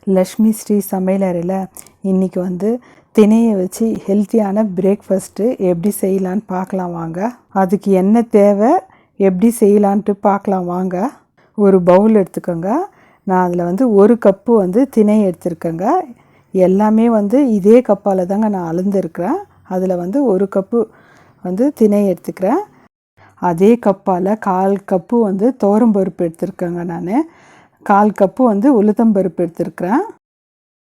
லக்ஷ்மி ஸ்ரீ சமையலறையில் இன்றைக்கி வந்து திணையை வச்சு ஹெல்த்தியான பிரேக்ஃபாஸ்ட்டு எப்படி செய்யலான்னு பார்க்கலாம் வாங்க. அதுக்கு என்ன தேவை, எப்படி செய்யலான்ட்டு பார்க்கலாம் வாங்க. ஒரு பவுல் எடுத்துக்கோங்க. நான் அதில் வந்து 1 கப்பு வந்து திணை எடுத்துருக்கேங்க. எல்லாமே வந்து இதே கப்பால் தாங்க நான் அளந்துருக்கிறேன். அதில் வந்து 1 கப்பு வந்து திணை எடுத்துக்கிறேன். அதே கப்பால் 1/4 கப்பு வந்து துவரம்பருப்பு எடுத்துருக்கேங்க. நான் 1/4 கப்பு வந்து உளுத்தம்பருப்பு எடுத்துருக்கிறேன்.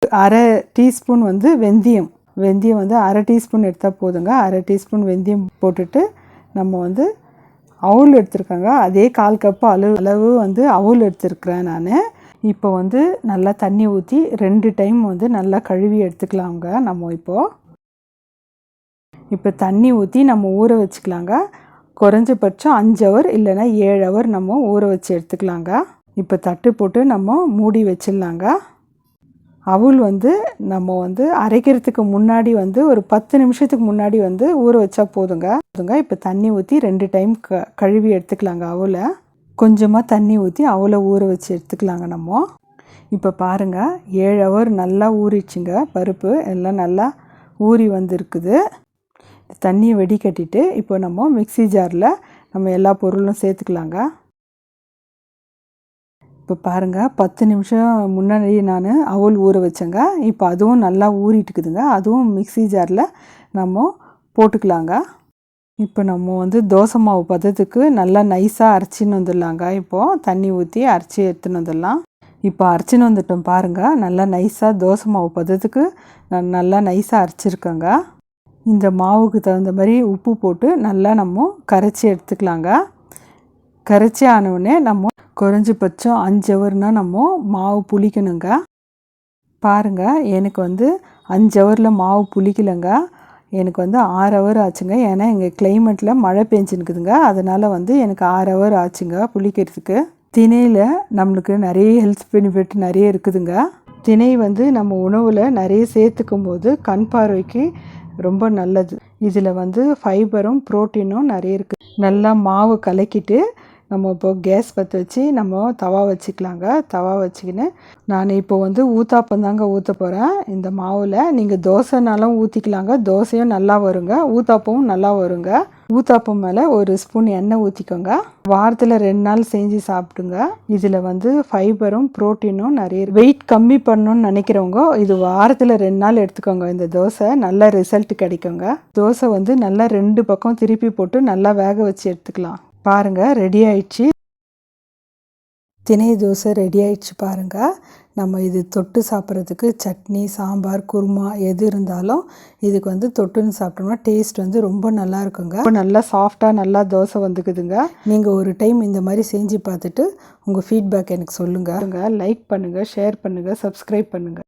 1/2 டீஸ்பூன் வந்து வெந்தயம் வந்து 1/2 டீஸ்பூன் எடுத்தால் போதுங்க. 1/2 டீஸ்பூன் வெந்தயம் போட்டுட்டு நம்ம வந்து அவுல் எடுத்துருக்கேங்க. அதே 1/4 கப்பு அளவு வந்து அவுல் எடுத்துருக்கிறேன் நான். இப்போ வந்து நல்லா தண்ணி ஊற்றி 2 டைம் வந்து நல்லா கழுவி எடுத்துக்கலாங்க. நம்ம இப்போ தண்ணி ஊற்றி நம்ம ஊற வச்சுக்கலாங்க. குறைஞ்சபட்சம் 5 ஹவர் இல்லைன்னா 7 ஹவர் நம்ம ஊற வச்சு எடுத்துக்கலாங்க. இப்போ தட்டு போட்டு நம்ம மூடி வச்சிடலாங்க. அவுல் வந்து நம்ம வந்து அரைக்கிறதுக்கு முன்னாடி வந்து ஒரு 10 நிமிஷத்துக்கு முன்னாடி வந்து ஊற வச்சா போதுங்க. இப்போ தண்ணி ஊற்றி 2 டைம் கழுவி எடுத்துக்கலாங்க. அவுலை கொஞ்சமாக தண்ணி ஊற்றி அவுலை ஊற வச்சு எடுத்துக்கலாங்க. நம்ம இப்போ பாருங்கள் 7 ஹவர் நல்லா ஊறிடுச்சுங்க. பருப்பு எல்லாம் நல்லா ஊறி வந்துருக்குது. தண்ணியை வடிகட்டிட்டு இப்போ நம்ம மிக்ஸி ஜாரில் நம்ம எல்லா பொருளும் சேர்த்துக்கலாங்க. இப்போ பாருங்கள் 10 நிமிஷம் முன்னாடி நான் அவுல் ஊற வச்சேங்க. இப்போ அதுவும் நல்லா ஊறிட்டுக்குதுங்க. அதுவும் மிக்ஸி ஜாரில் நம்ம போட்டுக்கலாங்க. இப்போ நம்ம வந்து தோசை மாவு பதத்துக்கு நல்லா நைஸாக அரைச்சின்னு வந்துடலாங்க. இப்போது தண்ணி ஊற்றி அரைச்சி எடுத்துன்னு வந்துடலாம். இப்போ அரைச்சின்னு வந்துட்டோம் பாருங்கள். நல்லா நைஸாக தோசை மாவு பதத்துக்கு நான் நல்லா நைஸாக அரைச்சிருக்கேங்க. இந்த மாவுக்கு தகுந்த மாதிரி உப்பு போட்டு நல்லா நம்ம கரைச்சி எடுத்துக்கலாங்க. கரைச்சி ஆனவுடனே நம்ம குறைஞ்சபட்சம் 5 ஹவர்னால் நம்ம மாவு புளிக்கணுங்க. பாருங்கள் எனக்கு வந்து 5 ஹவரில் மாவு புளிக்கலைங்க. எனக்கு வந்து 6 ஹவர் ஆச்சுங்க. ஏன்னா எங்கள் கிளைமேட்டில் மழை பெஞ்சுன்னுக்குதுங்க. அதனால் வந்து எனக்கு 6 ஹவர் ஆச்சுங்க புளிக்கிறதுக்கு. திணையில் நம்மளுக்கு நிறைய ஹெல்த் பெனிஃபிட் நிறைய இருக்குதுங்க. திணை வந்து நம்ம உணவில் நிறைய சேர்த்துக்கும் போது கண் பார்வைக்கு ரொம்ப நல்லது. இதில் வந்து ஃபைபரும் ப்ரோட்டீனும் நிறைய இருக்குது. நல்லா மாவு கலக்கிட்டு நம்ம இப்போது கேஸ் பற்ற வச்சு நம்ம தவா வச்சுக்கலாங்க. தவா வச்சுக்கின்னு நான் இப்போ வந்து ஊத்தாப்பம் தாங்க ஊற்ற போகிறேன் இந்த மாவில். நீங்கள் தோசைனாலும் ஊற்றிக்கலாங்க. தோசையும் நல்லா வருங்க, ஊத்தாப்பமும் நல்லா வருங்க. ஊத்தாப்பம் மேலே 1 ஸ்பூன் எண்ணெய் ஊற்றிக்கோங்க. வாரத்தில் 2 நாள் செஞ்சு சாப்பிடுங்க. இதில் வந்து ஃபைபரும் ப்ரோட்டீனும் நிறைய. வெயிட் கம்மி பண்ணணும்னு நினைக்கிறவங்க இது வாரத்தில் 2 நாள் எடுத்துக்கோங்க. இந்த தோசை நல்ல ரிசல்ட் கிடைக்குங்க. தோசை வந்து நல்லா 2 பக்கம் திருப்பி போட்டு நல்லா வேக வச்சு எடுத்துக்கலாம். பாருங்கள் ரெடி ஆயிடுச்சு. திணை தோசை ரெடி ஆயிடுச்சு பாருங்கள். நம்ம இது தொட்டு சாப்பிட்றதுக்கு சட்னி, சாம்பார், குருமா எது இருந்தாலும் இதுக்கு வந்து தொட்டுன்னு சாப்பிட்டோம்னா டேஸ்ட் வந்து ரொம்ப நல்லா இருக்குங்க. ரொம்ப நல்லா சாஃப்டாக நல்லா தோசை வந்துக்குதுங்க. நீங்கள் ஒரு டைம் இந்த மாதிரி செஞ்சு பார்த்துட்டு உங்கள் ஃபீட்பேக் எனக்கு சொல்லுங்கள். லைக் பண்ணுங்கள், ஷேர் பண்ணுங்கள், சப்ஸ்கிரைப் பண்ணுங்கள்.